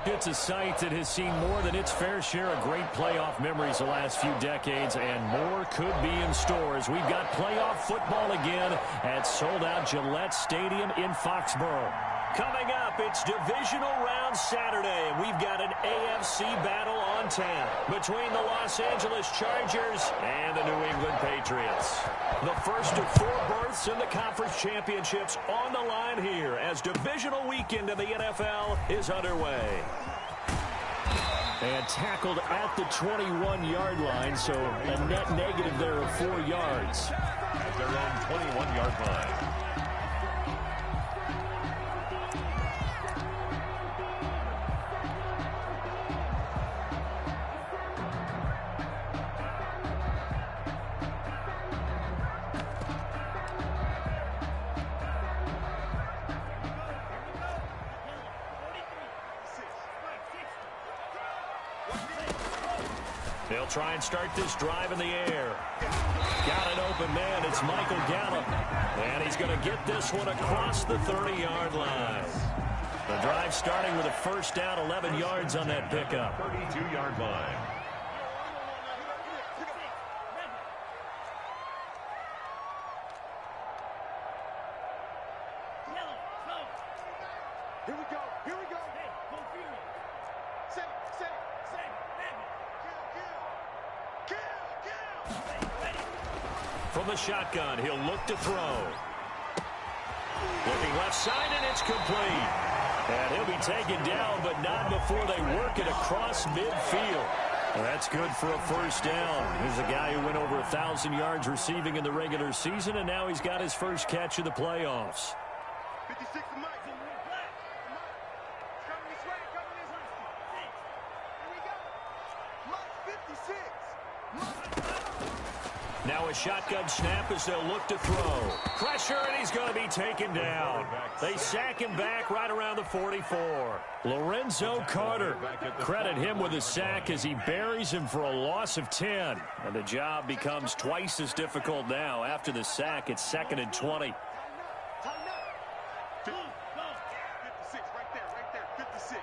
It's a site that has seen more than its fair share of great playoff memories the last few decades, and more could be in store as we've got playoff football again at sold-out Gillette Stadium in Foxborough. Coming up, it's divisional round Saturday, and we've got an AFC battle on tap between the Los Angeles Chargers and the New England Patriots. The first of 4 berths in the conference championships on the line here as divisional weekend of the NFL is underway. And tackled at the 21-yard line, so a net negative there of 4 yards. At their own 21-yard line. They'll try and start this drive in the air. Got an open man. It's Michael Gallup. And he's going to get this one across the 30-yard line. The drive starting with a first down, 11 yards on that pickup. 32-yard line. Here we go. Here we go. From the shotgun, he'll look to throw. Looking left side, and it's complete. And he'll be taken down, but not before they work it across midfield. Well, that's good for a first down. Here's a guy who went over 1,000 yards receiving in the regular season, and now he's got his first catch of the playoffs. 56 to Mike. Coming this way, coming this way. Here we go. Mike 56. Now a shotgun snap as they'll look to throw. Pressure, and he's going to be taken down. They sack him back right around the 44. Lorenzo Carter. Credit him with a sack as he buries him for a loss of 10. And the job becomes twice as difficult now. After the sack, it's 2nd and 20. 56, right there, 56.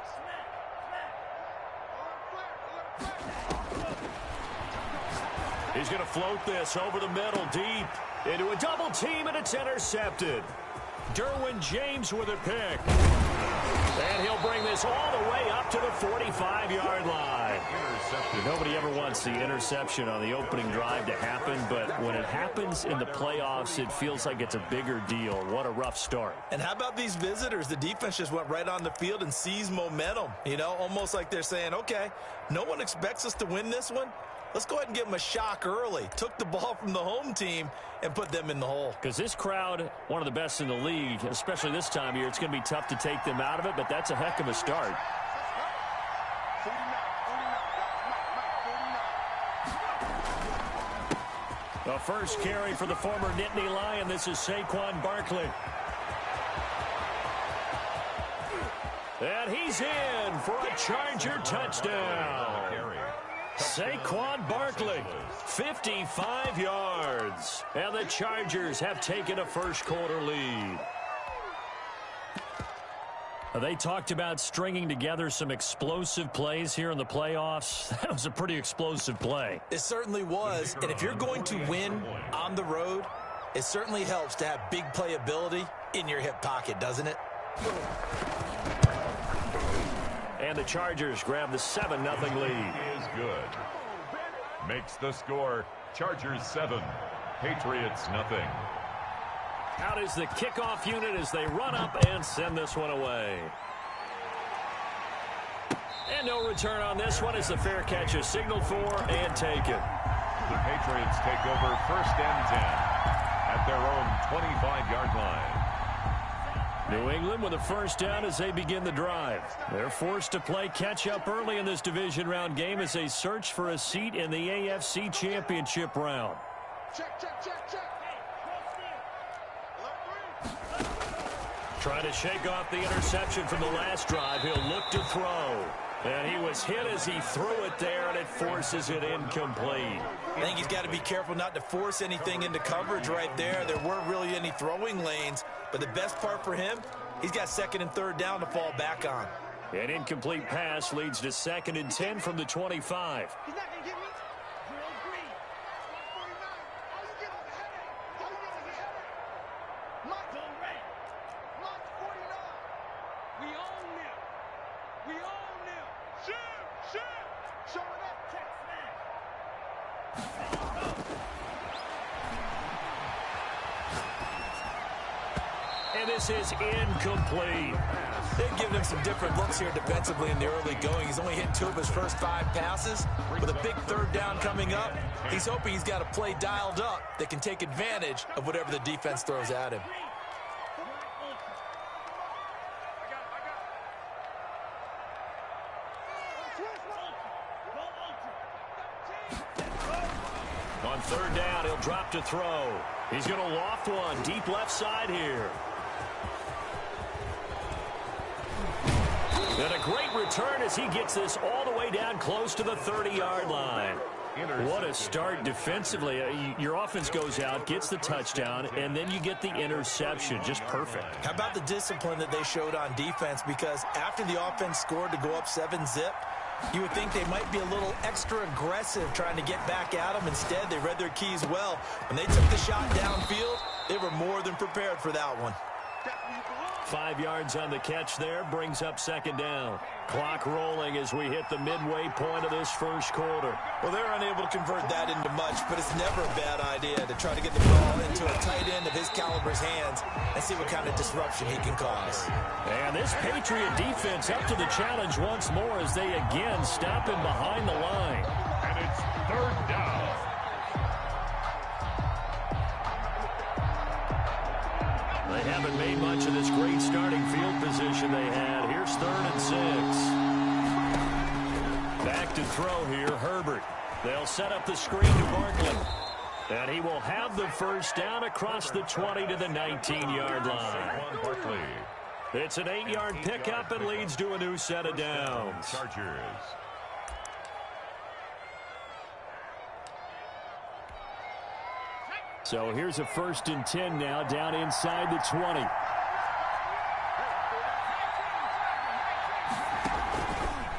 He's going to float this over the middle, deep into a double team, and it's intercepted. Derwin James with a pick. And he'll bring this all the way up to the 45-yard line. Nobody ever wants the interception on the opening drive to happen, but when it happens in the playoffs, it feels like it's a bigger deal. What a rough start. And how about these visitors? The defense just went right on the field and seized momentum. You know, almost like they're saying, okay, no one expects us to win this one. Let's go ahead and give them a shock early. Took the ball from the home team and put them in the hole. Because this crowd, one of the best in the league, especially this time of year, it's going to be tough to take them out of it, but that's a heck of a start. 49. The first carry for the former Nittany Lion. This is Saquon Barkley. And he's in for a Charger touchdown. Saquon Barkley, 55 yards. And the Chargers have taken a first-quarter lead. They talked about stringing together some explosive plays here in the playoffs. That was a pretty explosive play. It certainly was. And if you're going to win on the road, it certainly helps to have big playability in your hip pocket, doesn't it? And the Chargers grab the 7-0 lead. Is good. Makes the score Chargers 7, Patriots nothing. Out is the kickoff unit as they run up and send this one away. And no return on this one as the fair catch is signaled for and taken. The Patriots take over 1st and 10 at their own 25-yard line. New England with a first down as they begin the drive. They're forced to play catch-up early in this division round game as they search for a seat in the AFC Championship round. Check. Trying to shake off the interception from the last drive. He'll look to throw. And he was hit as he threw it there, and it forces it incomplete. I think he's got to be careful not to force anything into coverage right there. There weren't really any throwing lanes, but the best part for him, he's got 2nd and 3rd down to fall back on. An incomplete pass leads to 2nd and 10 from the 25. He's not going to get me. Drill green. Mark 49. All you get is a headache. All you get is a headache. Mike. Go red. Mike 49. We own them. We own them. Shoot. Show it up. Check smash. And this is incomplete. They've given him some different looks here defensively in the early going. He's only hit 2 of his first 5 passes. With a big 3rd down coming up, he's hoping he's got a play dialed up that can take advantage of whatever the defense throws at him. On 3rd down, he'll drop to throw. He's going to loft one deep left side here. And a great return as he gets this all the way down close to the 30-yard line. What a start defensively. Your offense goes out, gets the touchdown, and then you get the interception. Just perfect. How about the discipline that they showed on defense? Because after the offense scored to go up 7-zip, you would think they might be a little extra aggressive trying to get back at them. Instead, they read their keys well. When they took the shot downfield, they were more than prepared for that one. 5 yards on the catch there, brings up 2nd down. Clock rolling as we hit the midway point of this first quarter. Well, they're unable to convert that into much, but it's never a bad idea to try to get the ball into a tight end of his caliber's hands and see what kind of disruption he can cause. And this Patriot defense up to the challenge once more as they again stop him behind the line. And it's 3rd down. They haven't made much of this great starting field position they had. Here's 3rd and 6. Back to throw here, Herbert. They'll set up the screen to Barkley. And he will have the first down across the 20 to the 19-yard line. It's an 8-yard pickup and leads to a new set of downs. Chargers. So here's a 1st and 10 now down inside the 20.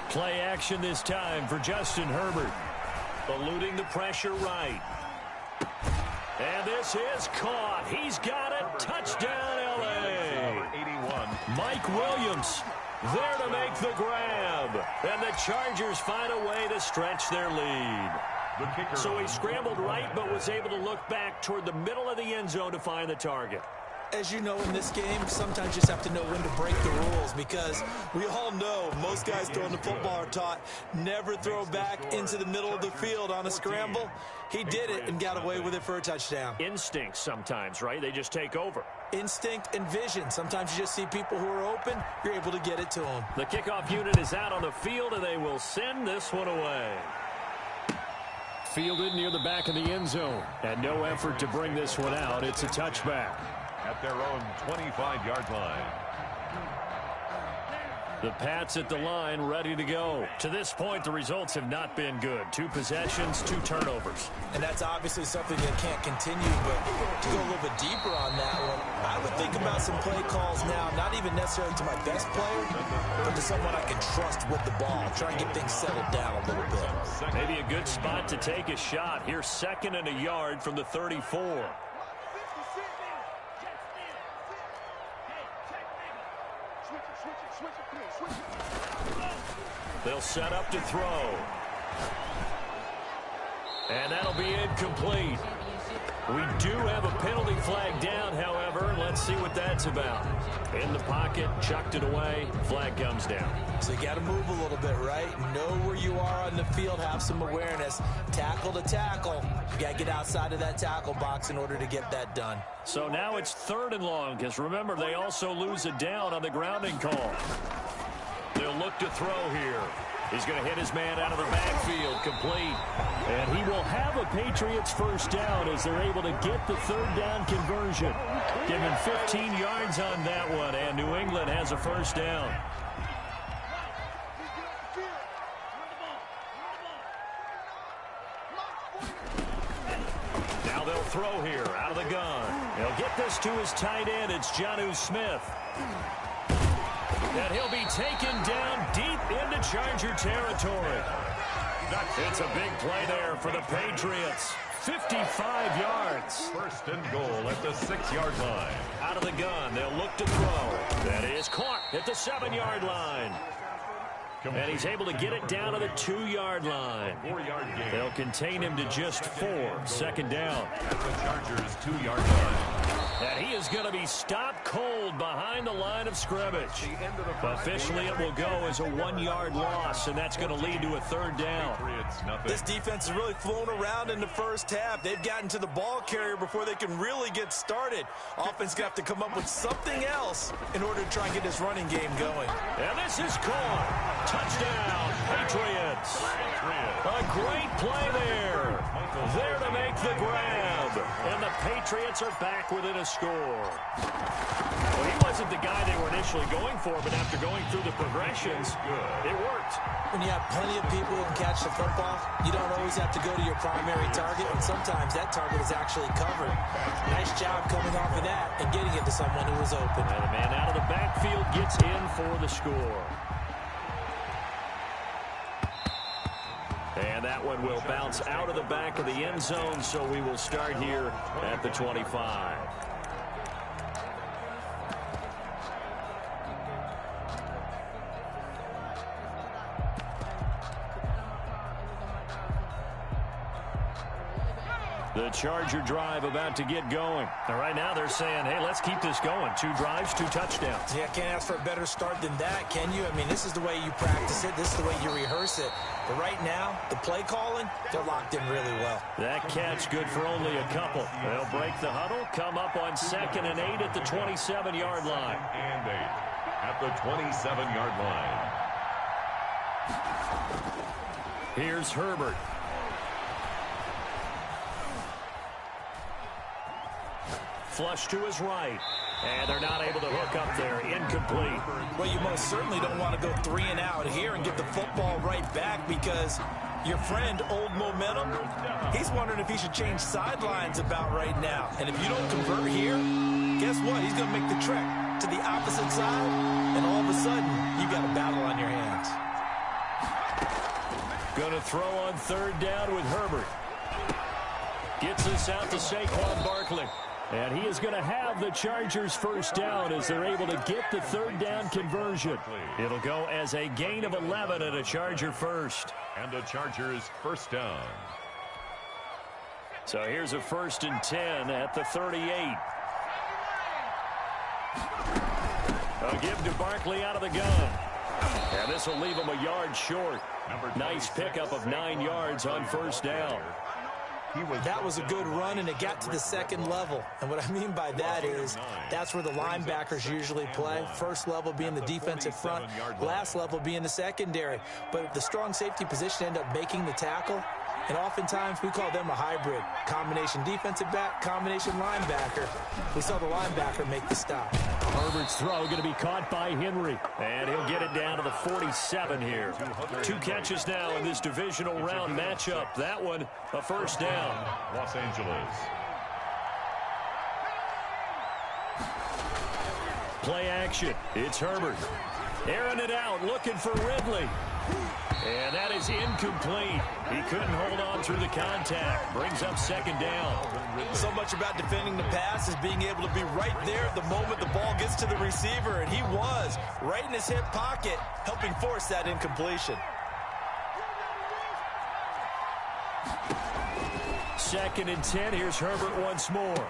Play action this time for Justin Herbert. Eluding the pressure right. And this is caught. He's got it. Touchdown, L.A. 81. Mike Williams there to make the grab. And the Chargers find a way to stretch their lead. So he scrambled right, but was able to look back toward the middle of the end zone to find the target. As you know, in this game, sometimes you just have to know when to break the rules, because we all know most guys throwing the football are taught never throw back into the middle of the field on a scramble. He did it and got away with it for a touchdown. Instinct sometimes, right? They just take over. Instinct and vision. Sometimes you just see people who are open, you're able to get it to them. The kickoff unit is out on the field, and they will send this one away. Fielded near the back of the end zone, and no effort to bring this one out. It's a touchback. At their own 25-yard line. The Pats at the line, ready to go. To this point, the results have not been good. 2 possessions, 2 turnovers. And that's obviously something that can't continue, but to go a little bit deeper on that one, I would think about some play calls now, not even necessarily to my best player, but to someone I can trust with the ball. Try and get things settled down a little bit. Maybe a good spot to take a shot. Here's 2nd and a yard from the 34. They'll set up to throw. And that'll be incomplete. We do have a penalty flag down, however. Let's see what that's about. In the pocket, chucked it away, flag comes down. So you got to move a little bit, right? Know where you are on the field, have some awareness. Tackle to tackle. You got to get outside of that tackle box in order to get that done. So now it's 3rd and long, because remember, they also lose a down on the grounding call. They'll look to throw here. He's going to hit his man out of the backfield, complete. And he will have a Patriots first down as they're able to get the 3rd down conversion. Give him 15 yards on that one, and New England has a first down. Now they'll throw here out of the gun. He'll get this to his tight end. It's Jonnu Smith. And he'll be taken down deep into Charger territory. It's a big play there for the Patriots. 55 yards. First and goal at the 6-yard line. Out of the gun, they'll look to throw. That is caught at the 7-yard line. And he's able to get it down to the 2-yard line. 4-yard gain. They'll contain him to just 4. Second down. At the Chargers' 2-yard line. And he is going to be stopped cold behind the line of scrimmage. Officially, it will go as a 1-yard loss, and that's going to lead to a third down. This defense has really flown around in the first half. They've gotten to the ball carrier before they can really get started. Offense going to have to come up with something else in order to try and get this running game going. And this is caught. Touchdown, Patriots. A great play there. There to make the grab. And the Patriots are back within a score. Well, he wasn't the guy they were initially going for, but after going through the progressions, it worked. When you have plenty of people who can catch the football, you don't always have to go to your primary target, and sometimes that target is actually covered. Nice job coming off of that and getting it to someone who was open. And the man out of the backfield gets in for the score. And that one will bounce out of the back of the end zone, so we will start here at the 25. The Charger drive about to get going. And right now they're saying, hey, let's keep this going. 2 drives, 2 touchdowns. Yeah, can't ask for a better start than that, can you? I mean, this is the way you practice it. This is the way you rehearse it. But right now, the play calling, they're locked in really well. That catch good for only a couple. They'll break the huddle, come up on 2nd and 8 at the 27-yard line. And 8 at the 27-yard line. Here's Herbert. Flush to his right. And they're not able to hook up there. Incomplete. Well, you most certainly don't want to go 3 and out here and get the football right back because your friend, Old Momentum, he's wondering if he should change sidelines about right now. And if you don't convert here, guess what? He's going to make the trek to the opposite side, and all of a sudden, you got a battle on your hands. Going to throw on 3rd down with Herbert. Gets us out to Saquon Barkley. And he is going to have the Chargers first down as they're able to get the 3rd down conversion. It'll go as a gain of 11 and a Charger first. And the Chargers first down. So here's a 1st and 10 at the 38. A give to Barkley out of the gun. And this will leave him a yard short. Nice pickup of 9 yards on first down. That was a good run, and it got to the 2nd level. And what I mean by that is that's where the linebackers usually play. First level being the defensive front, last level being the secondary. But the strong safety position ended up making the tackle, and oftentimes we call them a hybrid. Combination defensive back, combination linebacker. We saw the linebacker make the stop. Herbert's throw going to be caught by Henry. And he'll get it down to the 47 here. 2 catches now in this divisional round matchup. That one, a first down. Los Angeles. Play action. It's Herbert. Airing it out, looking for Ridley. And that is incomplete. He couldn't hold on through the contact. Brings up 2nd down. So much about defending the pass is being able to be right there at the moment the ball gets to the receiver, and he was right in his hip pocket, helping force that incompletion. 2nd and 10. Here's Herbert once more.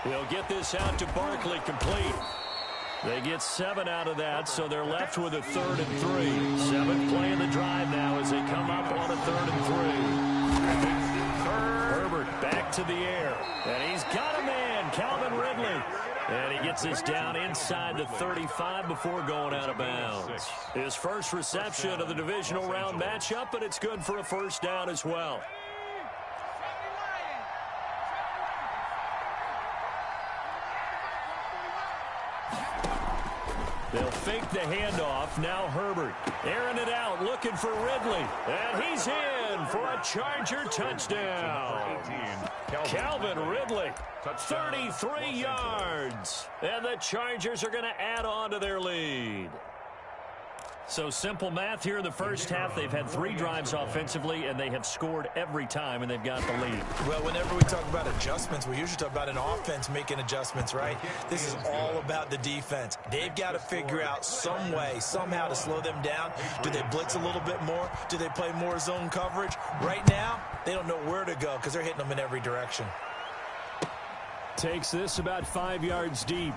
He'll get this out to Barkley, complete. They get 7 out of that, so they're left with a 3rd and 3. 7th play of the drive now as they come up on a 3rd and 3. Herbert back to the air, and he's got a man, Calvin Ridley. And he gets this down inside the 35 before going out of bounds. His first reception of the divisional round matchup, but it's good for a first down as well. They'll fake the handoff. Now Herbert airing it out, looking for Ridley. And he's in for a Charger touchdown. Calvin Ridley, 33 yards. And the Chargers are going to add on to their lead. So simple math here in the first half. They've had 3 drives offensively, and they have scored every time, and they've got the lead. Well, whenever we talk about adjustments, we usually talk about an offense making adjustments, right? This is all about the defense. They've got to figure out some way, somehow to slow them down. Do they blitz a little bit more? Do they play more zone coverage? Right now, they don't know where to go because they're hitting them in every direction. Takes this about 5 yards deep.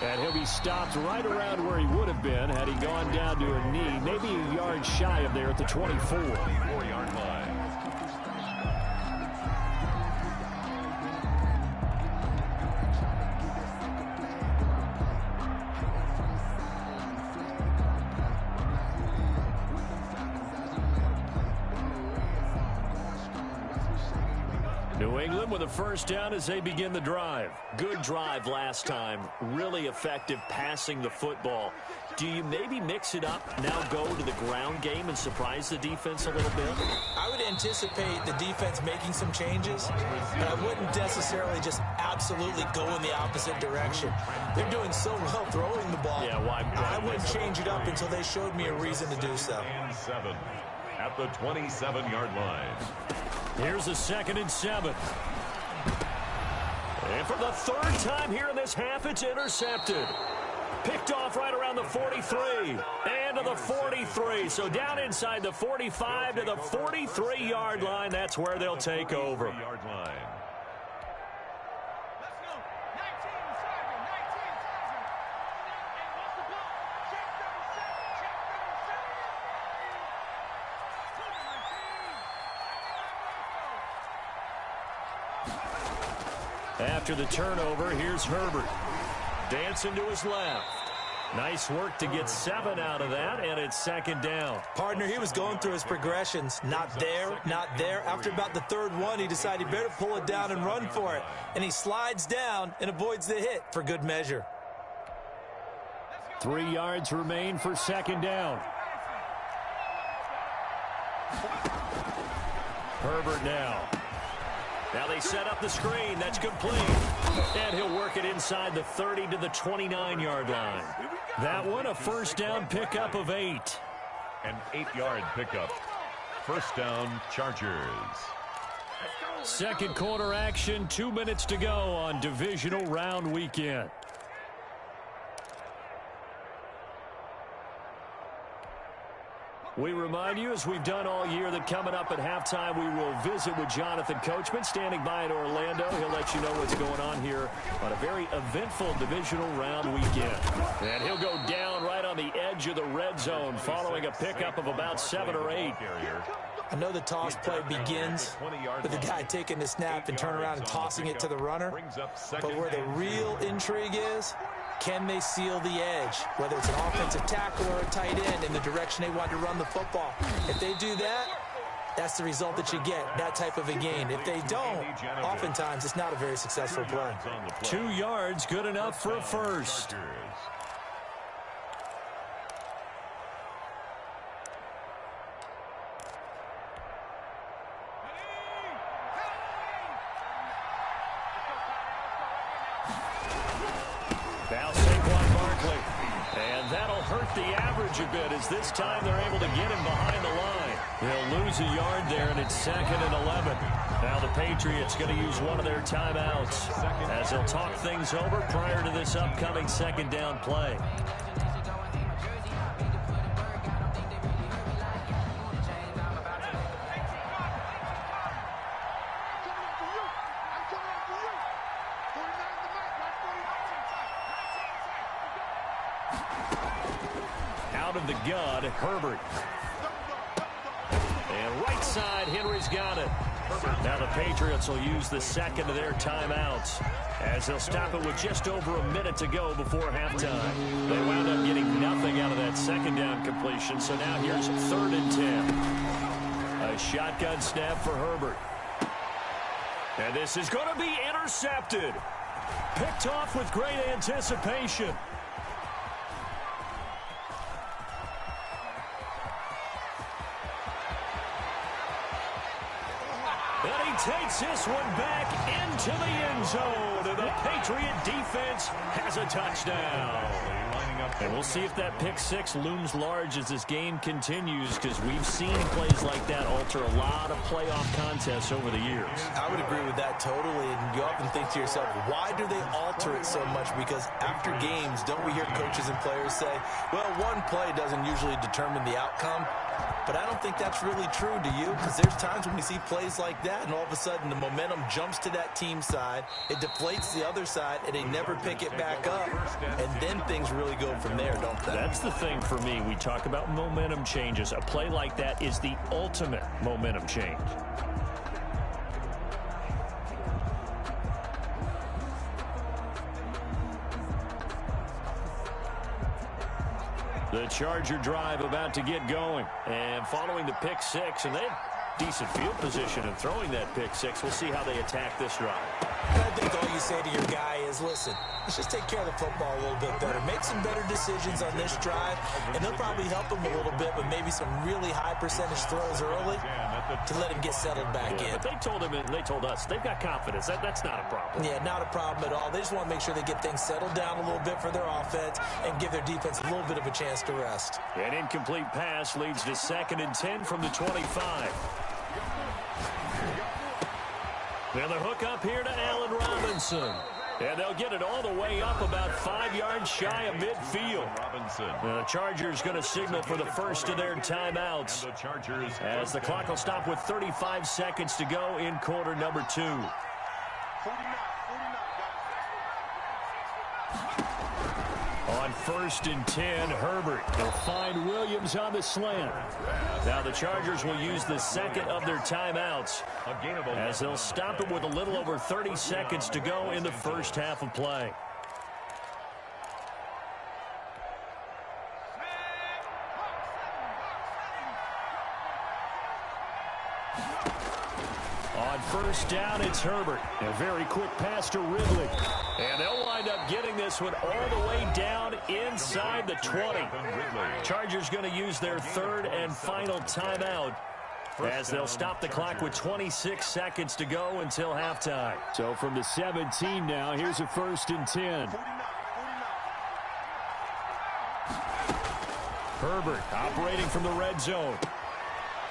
And he'll be stopped right around where he would have been had he gone down to a knee, maybe a yard shy of there at the 24. 4-yard line. New England with a first down as they begin the drive. Good drive last time. Really effective passing the football. Do you maybe mix it up, now go to the ground game and surprise the defense a little bit? I would anticipate the defense making some changes, but I wouldn't necessarily just absolutely go in the opposite direction. They're doing so well throwing the ball. Yeah, why I wouldn't change it up until they showed me a reason to do so. And 7 at the 27-yard line. Here's a 2nd and 7. And for the 3rd time here in this half, it's intercepted. Picked off right around the 43 and to the 43. So down inside the 45 to the 43-yard line. That's where they'll take over. 3-yard line. Let's go. 19-7, 19-7. And what's the ball? Check number 7. Check number 7. After the turnover, here's Herbert. Dancing to his left. Nice work to get 7 out of that, and it's 2nd down. Partner, he was going through his progressions. Not there, not there. After about the 3rd one, he decided he better pull it down and run for it. And he slides down and avoids the hit for good measure. 3 yards remain for 2nd down. Herbert now. Now they set up the screen. That's complete. And he'll work it inside the 30 to the 29-yard line. That one, a first down pickup of 8. An 8-yard pickup. First down, Chargers. Second quarter action, 2 minutes to go on divisional round weekend. We remind you, as we've done all year, that coming up at halftime, we will visit with Jonathan Coachman, standing by in Orlando. He'll let you know what's going on here on a very eventful divisional round weekend. And he'll go down right on the edge of the red zone, following a pickup of about 7 or 8. I know the toss play begins with the guy taking the snap and turn around and tossing it to the runner. But where the real intrigue is, can they seal the edge, whether it's an offensive tackle or a tight end, in the direction they want to run the football? If they do that, that's the result that you get, that type of a gain. If they don't, oftentimes it's not a very successful play. 2 yards, good enough for a first. Now Saquon Barkley. And that'll hurt the average a bit, as this time they're able to get him behind the line. He'll lose a yard there, and it's 2nd and 11. Now the Patriots going to use one of their timeouts as they'll talk things over prior to this upcoming 2nd down play. Out of the gun, Herbert. And right side, Henry's got it. Now the Patriots will use the 2nd of their timeouts as they'll stop it with just over a minute to go before halftime. They wound up getting nothing out of that 2nd down completion, so now here's 3rd and 10. A shotgun snap for Herbert. And this is going to be intercepted. Picked off with great anticipation. And he takes this one back into the end zone. And the Patriot defense has a touchdown. And we'll see if that pick six looms large as this game continues, because we've seen plays like that alter a lot of playoff contests over the years. I would agree with that totally. And you often think to yourself, why do they alter it so much? Because after games, don't we hear coaches and players say, well, one play doesn't usually determine the outcome? But I don't think that's really true, do you? Because there's times when we see plays like that, and all of a sudden the momentum jumps to that team side, it deflates the other side, and they never pick it back up, and then things really go from there, don't they? That's the thing for me. We talk about momentum changes. A play like that is the ultimate momentum change. The Charger drive about to get going. And following the pick six, and they have decent field position in throwing that pick six. We'll see how they attack this drive. I think all you say to your guy is, listen, let's just take care of the football a little bit better. Make some better decisions on this drive, and they'll probably help him a little bit with maybe some really high percentage throws early to let him get settled back in. But they told him, and they told us, they've got confidence. That's not a problem. Yeah, not a problem at all. They just want to make sure they get things settled down a little bit for their offense and give their defense a little bit of a chance to rest. An incomplete pass leads to 2nd and 10 from the 25. And the hook up here to Allen Robinson. And they'll get it all the way up about 5 yards shy of midfield. The Chargers going to signal for the first of their timeouts, as the clock will stop with 35 seconds to go in quarter number 2. On 1st and 10, Herbert will find Williams on the slant. Now the Chargers will use the second of their timeouts, as they'll stop it with a little over 30 seconds to go in the first half of play. On 1st down, it's Herbert. A very quick pass to Ridley. And they'll wind up getting this one all the way down inside the 20. Chargers going to use their 3rd and final timeout, as they'll stop the clock with 26 seconds to go until halftime. So from the 17 now, here's a 1st and 10. Herbert operating from the red zone.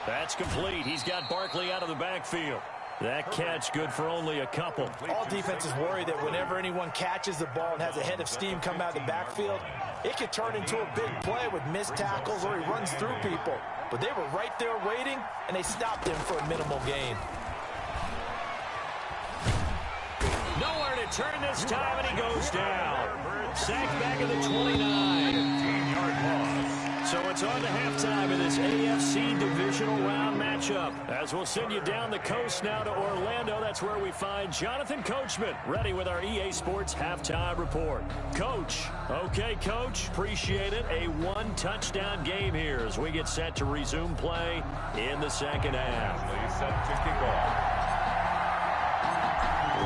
That's complete. He's got Barkley out of the backfield. That catch good for only a couple. All defenses worry that whenever anyone catches the ball and has a head of steam come out of the backfield, it could turn into a big play with missed tackles or he runs through people. But they were right there waiting, and they stopped him for a minimal gain. Nowhere to turn this time, and he goes down. Sacked back at the 29. 15-yard loss. So it's on to halftime in this AFC divisional round matchup, as we'll send you down the coast now to Orlando. That's where we find Jonathan Coachman, ready with our EA Sports halftime report. Coach. Okay, Coach. Appreciate it. A one-touchdown game here as we get set to resume play in the second half. Set to kick off.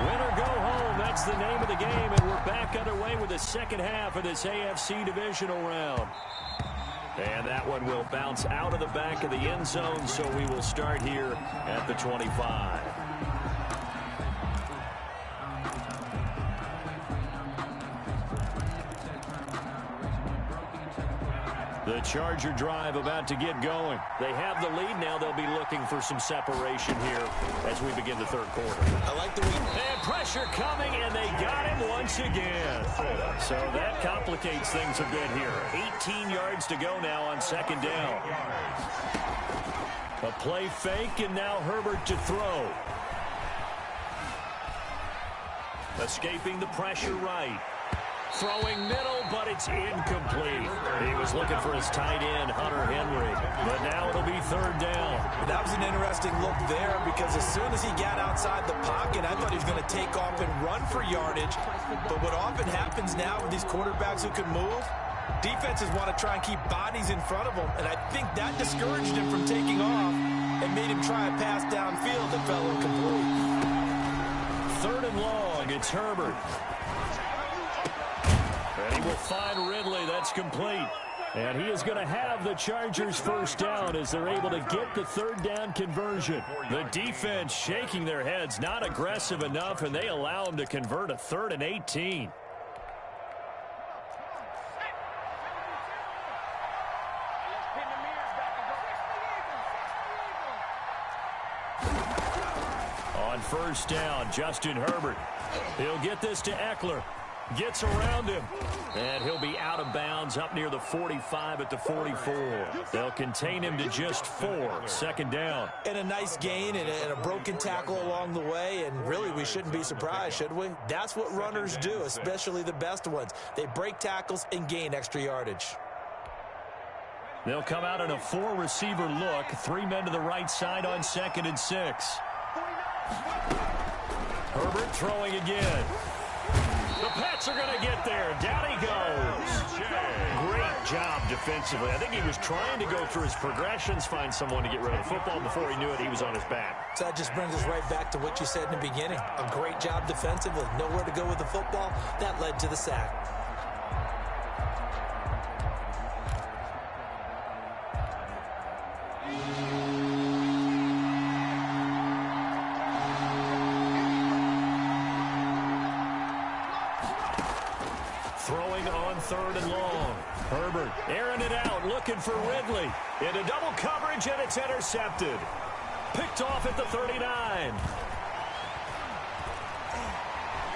Win or go home, that's the name of the game, and we're back underway with the second half of this AFC divisional round. And that one will bounce out of the back of the end zone, so we will start here at the 25. The Charger drive about to get going. They have the lead now. They'll be looking for some separation here as we begin the third quarter. I like the way. And pressure coming, and they got him once again. So that complicates things a bit here. 18 yards to go now on 2nd down. A play fake, and now Herbert to throw. Escaping the pressure right. Throwing middle, but it's incomplete. He was looking for his tight end, Hunter Henry. But now it'll be 3rd down. That was an interesting look there, because as soon as he got outside the pocket, I thought he was going to take off and run for yardage. But what often happens now with these quarterbacks who can move, defenses want to try and keep bodies in front of them. And I think that discouraged him from taking off and made him try a pass downfield that fell incomplete. 3rd and long, it's Herbert. And he will find Ridley. That's complete. And he is going to have the Chargers first down as they're able to get the third down conversion. The defense shaking their heads, not aggressive enough, and they allow him to convert a 3rd and 18. On first down, Justin Herbert. He'll get this to Eckler. Gets around him, and he'll be out of bounds up near the 45 at the 44. They'll contain him to just 4. Second down. And a nice gain and a broken tackle along the way, and really we shouldn't be surprised, should we? That's what runners do, especially the best ones. They break tackles and gain extra yardage. They'll come out in a 4-receiver look. 3 men to the right side on 2nd and 6. Herbert throwing again. The Pats are going to get there. Down he goes. Great job defensively. I think he was trying to go through his progressions, find someone to get rid of the football. Before he knew it, he was on his back. So that just brings us right back to what you said in the beginning. A great job defensively. Nowhere to go with the football. That led to the sack. Throwing on 3rd and long. Herbert airing it out, looking for Ridley. Into double coverage, and it's intercepted. Picked off at the 39.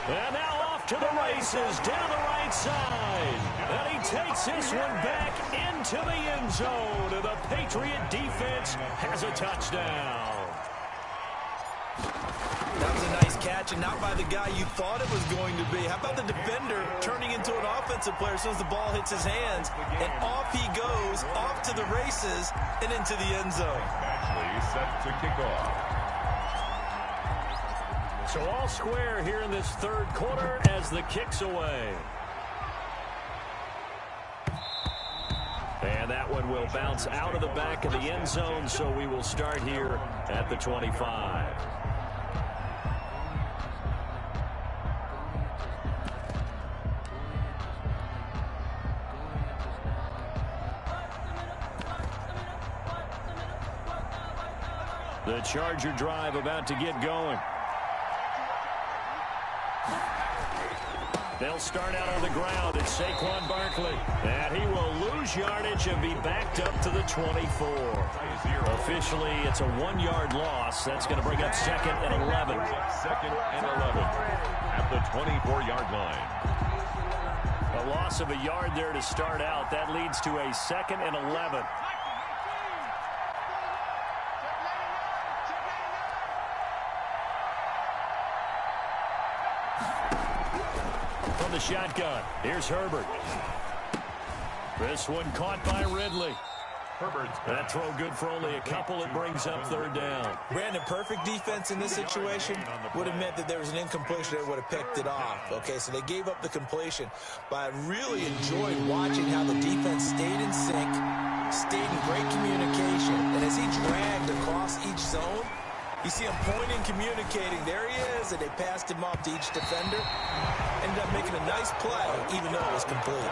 And now off to the races, down the right side. And he takes this one back into the end zone. And the Patriot defense has a touchdown. That was a nice catch, and not by the guy you thought it was going to be. How about the defender turning into an offensive player as soon as the ball hits his hands, and off he goes, off to the races, and into the end zone. Actually set to kick off. So all square here in this 3rd quarter as the kick's away. And that one will bounce out of the back of the end zone, so we will start here at the 25. The Charger drive about to get going. They'll start out on the ground. It's Saquon Barkley. And he will lose yardage and be backed up to the 24. Officially, it's a 1-yard loss. That's going to bring up 2nd and 11. 2nd and 11 at the 24-yard line. A loss of a yard there to start out. That leads to a 2nd and 11. From the shotgun, here's Herbert. This one caught by Ridley. That throw good for only a couple. It brings up 3rd down. Brandon, perfect defense in this situation would have meant that there was an incompletion. They would have picked it off. Okay, so they gave up the completion. But I really enjoyed watching how the defense stayed in sync, stayed in great communication. And as he dragged across each zone, you see him pointing, communicating. There he is, and they passed him off to each defender. Ended up making a nice play, even though it was complete.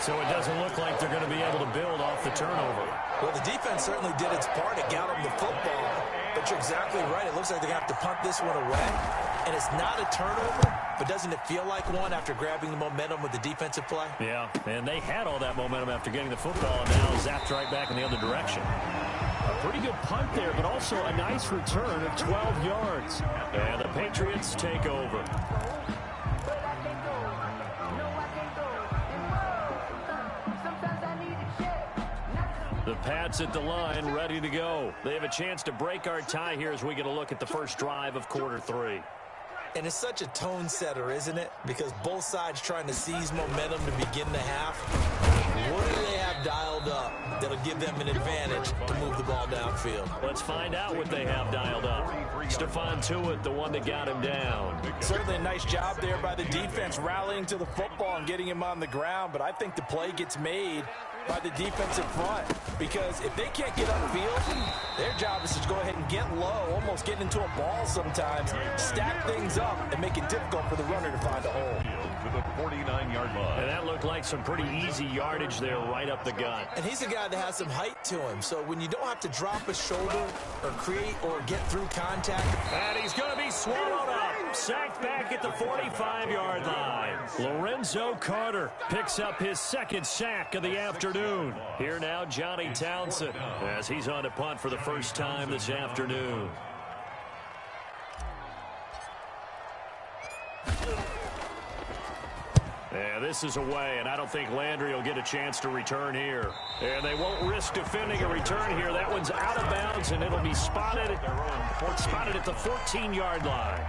So it doesn't look like they're going to be able to build off the turnover. Well, the defense certainly did its part. It got them the football. But you're exactly right. It looks like they're going to have to punt this one away. And it's not a turnover, but doesn't it feel like one after grabbing the momentum with the defensive play? Yeah, and they had all that momentum after getting the football, and now zapped right back in the other direction. A pretty good punt there, but also a nice return of 12 yards. And the Patriots take over. The Pats at the line, ready to go. They have a chance to break our tie here as we get a look at the first drive of quarter 3. And it's such a tone setter, isn't it? Because both sides trying to seize momentum to begin the half. What do they have dialed up that'll give them an advantage to move the ball downfield? Let's find out what they have dialed up. Stephon Tuitt, the one that got him down. Certainly a nice job there by the defense rallying to the football and getting him on the ground. But I think the play gets made by the defensive front, because if they can't get upfield, their job is to go ahead and get low, almost get into a ball sometimes, stack things up, and make it difficult for the runner to find a hole. to the 49-yard line. And that looked like some pretty easy yardage there right up the gut. And he's a guy that has some height to him. So when you don't have to drop a shoulder or create or get through contact. And he's going to be swallowed up. Sacked back at the 45-yard line. Lorenzo Carter picks up his second sack of the afternoon. Here now, Johnny Townsend, as he's on to punt for the first time this afternoon. Yeah, this is away, and I don't think Landry will get a chance to return here. And they won't risk defending a return here. That one's out of bounds, and it'll be spotted at the 14-yard line.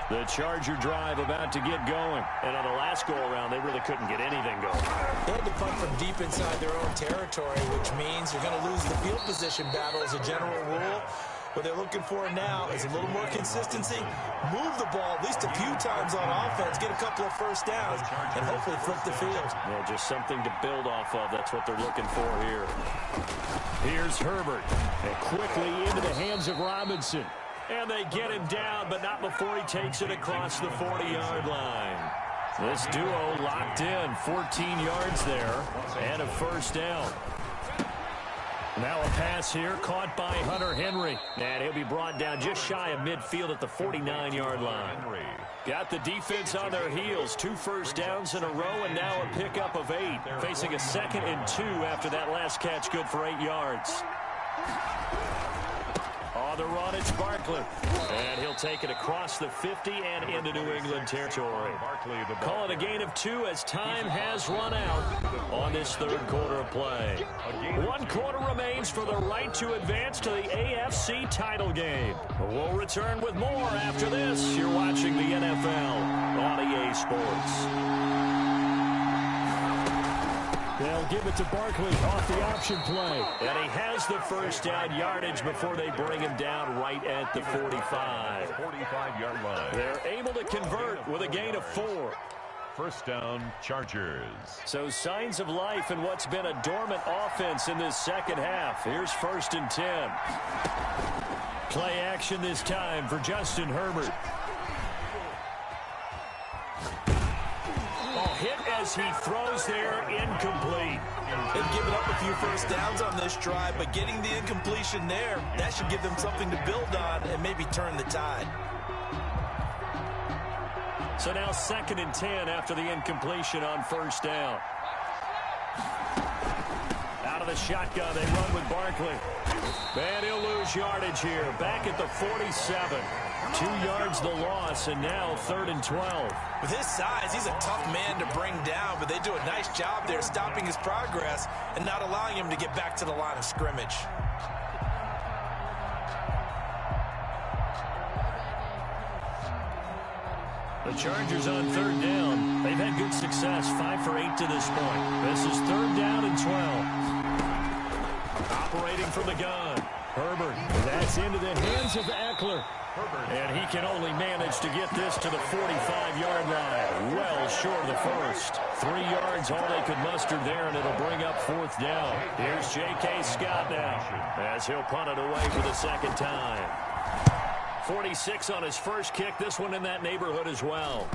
The Charger drive about to get going. And on the last go-around, they really couldn't get anything going. They had to punt from deep inside their own territory, which means you're going to lose the field position battle as a general rule. What they're looking for now is a little more consistency, move the ball at least a few times on offense, get a couple of first downs, and hopefully flip the field. Yeah, just something to build off of. That's what they're looking for here. Here's Herbert. And quickly into the hands of Robinson. And they get him down, but not before he takes it across the 40-yard line. This duo locked in, 14 yards there, and a first down. Now a pass here, caught by Hunter Henry. And he'll be brought down just shy of midfield at the 49-yard line. Got the defense on their heels. 2 first downs in a row, and now a pickup of 8. Facing a 2nd and 2 after that last catch, good for 8 yards. On the run, it's Barkley. And he'll take it across the 50 and into New England territory. Call it a gain of 2 as time has run out on this third quarter of play. 1 quarter remains for the right to advance to the AFC title game. We'll return with more after this. You're watching the NFL on EA Sports. They'll give it to Barkley off the option play. And he has the first down yardage before they bring him down right at the 45. 45-yard line. They're able to convert with a gain of 4. First down, Chargers. So signs of life in what's been a dormant offense in this second half. Here's 1st and 10. Play action this time for Justin Herbert. Hit as he throws there, incomplete. They've given up a few first downs on this drive, but getting the incompletion there, that should give them something to build on and maybe turn the tide. So now 2nd and 10 after the incompletion on first down. Out of the shotgun, they run with Barkley. And he'll lose yardage here. Back at the 47. 2 yards the loss, and now 3rd and 12. With his size, he's a tough man to bring down, but they do a nice job there stopping his progress and not allowing him to get back to the line of scrimmage. The Chargers on 3rd down. They've had good success, 5 for 8 to this point. This is 3rd down and 12. Operating from the gun. Herbert, that's into the hands of Eckler. And he can only manage to get this to the 45-yard line. Well short of the first. 3 yards, all they could muster there, and it'll bring up 4th down. Here's J.K. Scott now, as he'll punt it away for the second time. 46 on his first kick. This one in that neighborhood as well.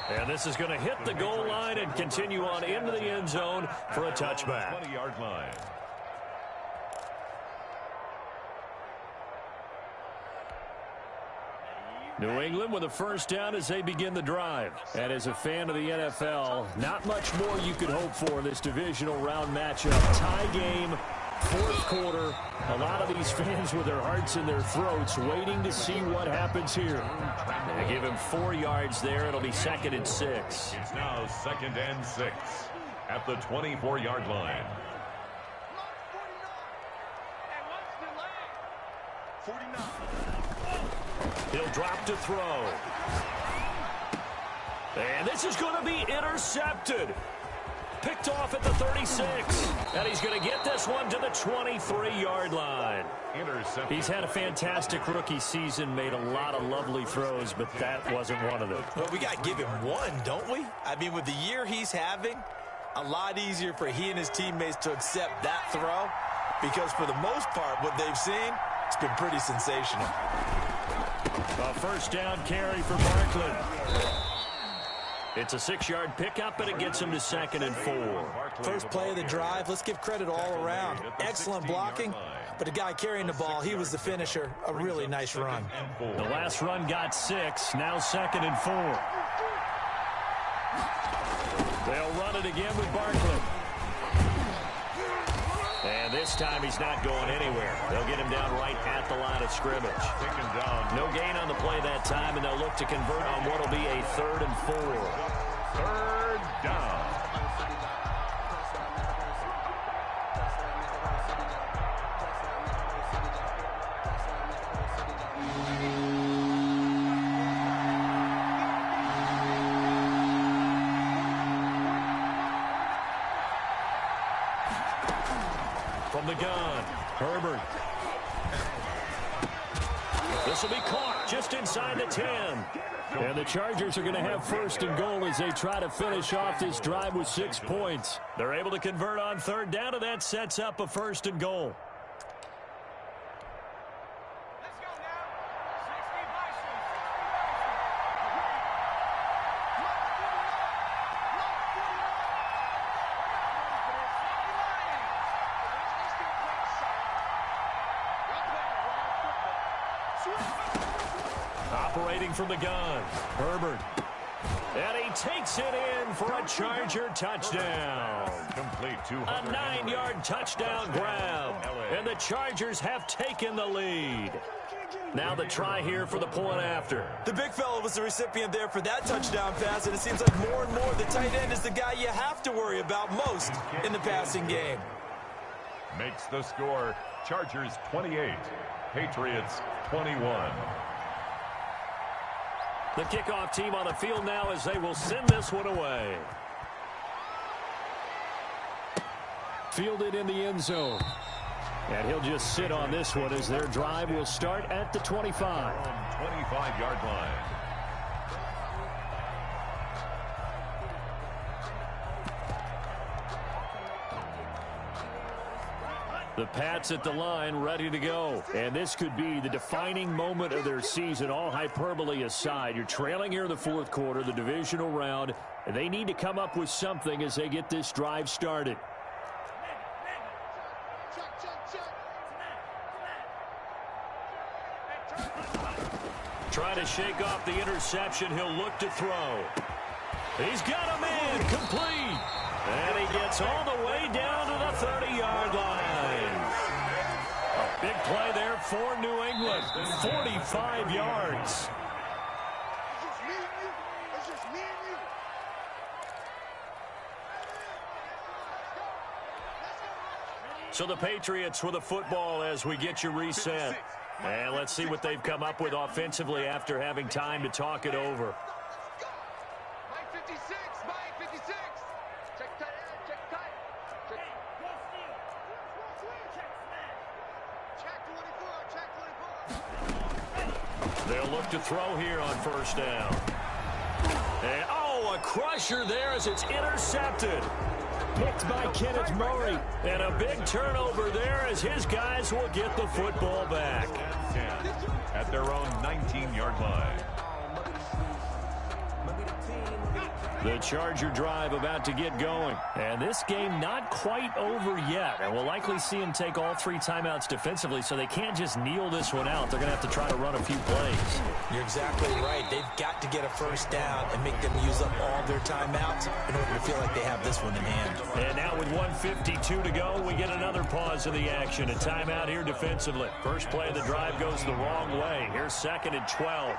And this is going to hit the goal line and continue on into the end zone for a touchback. 20-yard line. New England with a first down as they begin the drive. And as a fan of the NFL, not much more you could hope for in this divisional round matchup. Tie game, 4th quarter. A lot of these fans with their hearts in their throats waiting to see what happens here. They give him 4 yards there. It'll be 2nd and 6. It's now 2nd and 6 at the 24-yard line. 49. He'll drop to throw. And this is going to be intercepted. Picked off at the 36. And he's going to get this one to the 23-yard line. Intercepted. He's had a fantastic rookie season, made a lot of lovely throws, but that wasn't one of them. Well, we got to give him one, don't we? I mean, with the year he's having, a lot easier for he and his teammates to accept that throw, because for the most part, what they've seen, it's been pretty sensational. A first down carry for Barkley. It's a 6-yard pickup, and it gets him to 2nd and 4. First play of the drive, let's give credit all around. Excellent blocking, but the guy carrying the ball, he was the finisher. A really nice run. The last run got 6, now 2nd and 4. They'll run it again with Barkley. And this time he's not going anywhere. They'll get him down right at the line of scrimmage. No gain on the play that time, and they'll look to convert on what will be a 3rd and 4. 3rd down. From the gun, Herbert. This will be caught just inside the 10. And the Chargers are going to have 1st and goal as they try to finish off this drive with 6 points. They're able to convert on 3rd down, and that sets up a 1st and goal. Operating from the gun, Herbert. And he takes it in for a Charger touchdown. Complete A 9-yard touchdown grab. And the Chargers have taken the lead. Now the try here for the point after. The big fella was the recipient there for that touchdown pass, and it seems like more and more the tight end is the guy you have to worry about most in the passing game. Makes the score Chargers 28, Patriots 21. The kickoff team on the field now as they will send this one away. Fielded in the end zone. And he'll just sit on this one as their drive will start at the 25. 25-yard line. The Pats at the line ready to go. And this could be the defining moment of their season, all hyperbole aside. You're trailing here in the 4th quarter, the divisional round, and they need to come up with something as they get this drive started. Trying to shake off the interception. He'll look to throw. He's got a man complete. And he gets all the way down to the 30-yard line. A big play there for New England. 45 yards. So the Patriots with the football as we get you reset. And let's see what they've come up with offensively after having time to talk it over. They'll look to throw here on 1st down. And, oh, a crusher there as it's intercepted. Picked by Kenneth Murray. And a big turnover there as his guys will get the football back. At their own 19-yard line. The Charger drive about to get going. And this game not quite over yet. And we'll likely see them take all 3 timeouts defensively, so they can't just kneel this one out. They're going to have to try to run a few plays. You're exactly right. They've got to get a 1st down and make them use up all their timeouts in order to feel like they have this one in hand. And now with 1:52 to go, we get another pause in the action. A timeout here defensively. First play of the drive goes the wrong way. Here's 2nd and 12.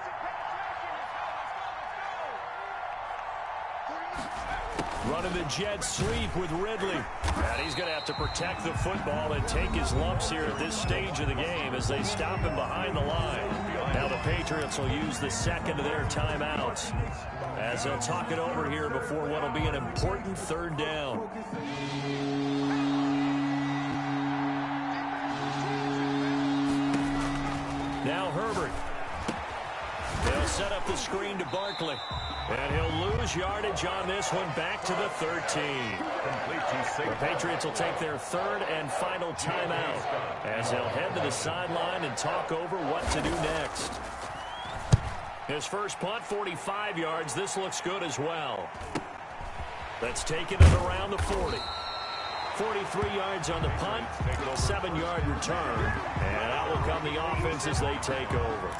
Running the jet sweep with Ridley. And he's going to have to protect the football and take his lumps here at this stage of the game as they stop him behind the line. Now the Patriots will use the 2nd of their timeouts as they'll talk it over here before what will be an important 3rd down. Now Herbert. They'll set up the screen to Barkley. And he'll lose yardage on this one back to the 13. The Patriots will take their 3rd and final timeout as they'll head to the sideline and talk over what to do next. His first punt, 45 yards. This looks good as well. That's taking it around the 40. 43 yards on the punt, 7-yard return. And out will come the offense as they take over.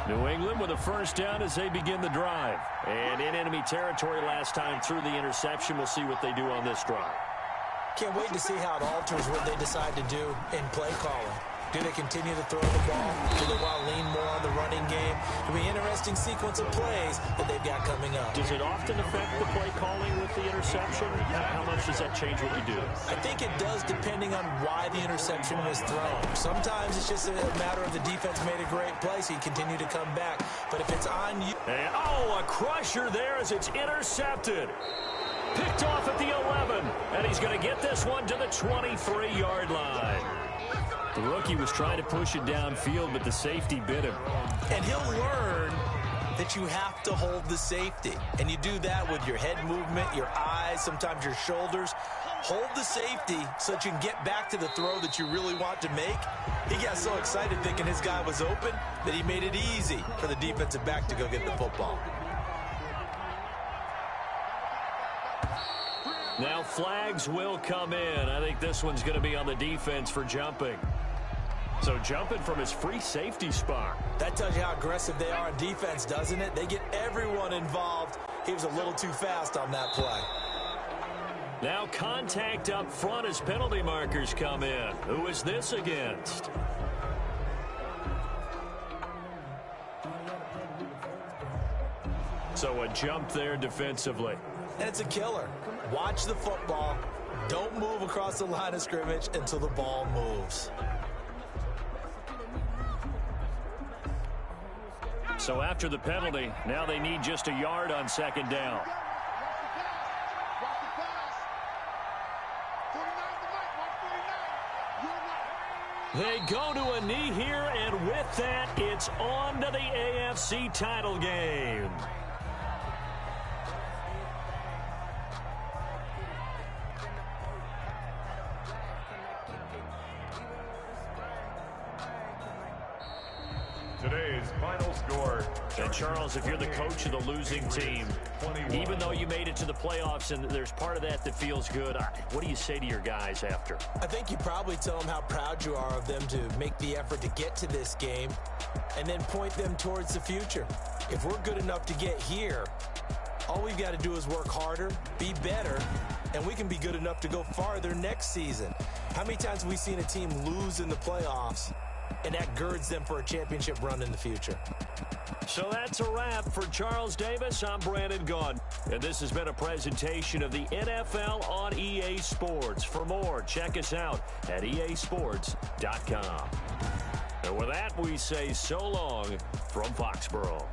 New England with a first down as they begin the drive. And in enemy territory last time through the interception. We'll see what they do on this drive. Can't wait to see how it alters what they decide to do in play calling. Do they continue to throw the ball? Do they want to lean more on the running game? It'll be an interesting sequence of plays that they've got coming up. Does it often affect the play calling with the interception? How much does that change what you do? I think it does depending on why the interception was thrown. Sometimes it's just a matter of the defense made a great play, so you continue to come back. But if it's on you... And, a crusher there as it's intercepted. Picked off at the 11. And he's going to get this one to the 23-yard line. The rookie was trying to push it downfield, but the safety bit him. And he'll learn that you have to hold the safety. And you do that with your head movement, your eyes, sometimes your shoulders. Hold the safety so that you can get back to the throw that you really want to make. He got so excited thinking his guy was open that he made it easy for the defensive back to go get the football. Now flags will come in. I think this one's going to be on the defense for jumping. So jumping from his free safety spot. That tells you how aggressive they are on defense, doesn't it? They get everyone involved. He was a little too fast on that play. Now contact up front as penalty markers come in. Who is this against? So a jump there defensively. And it's a killer. Watch the football. Don't move across the line of scrimmage until the ball moves. So after the penalty, now they need just a yard on second down. They go to a knee here, and with that, it's on to the AFC title game. Today's final score. And Charles, if you're the coach of the losing team, even though you made it to the playoffs and there's part of that that feels good, what do you say to your guys after? I think you probably tell them how proud you are of them to make the effort to get to this game and then point them towards the future. If we're good enough to get here, all we've got to do is work harder, be better, and we can be good enough to go farther next season. How many times have we seen a team lose in the playoffs, and that girds them for a championship run in the future? So that's a wrap for Charles Davis. I'm Brandon Gaudin, and this has been a presentation of the NFL on EA Sports. For more, check us out at easports.com. And with that, we say so long from Foxborough.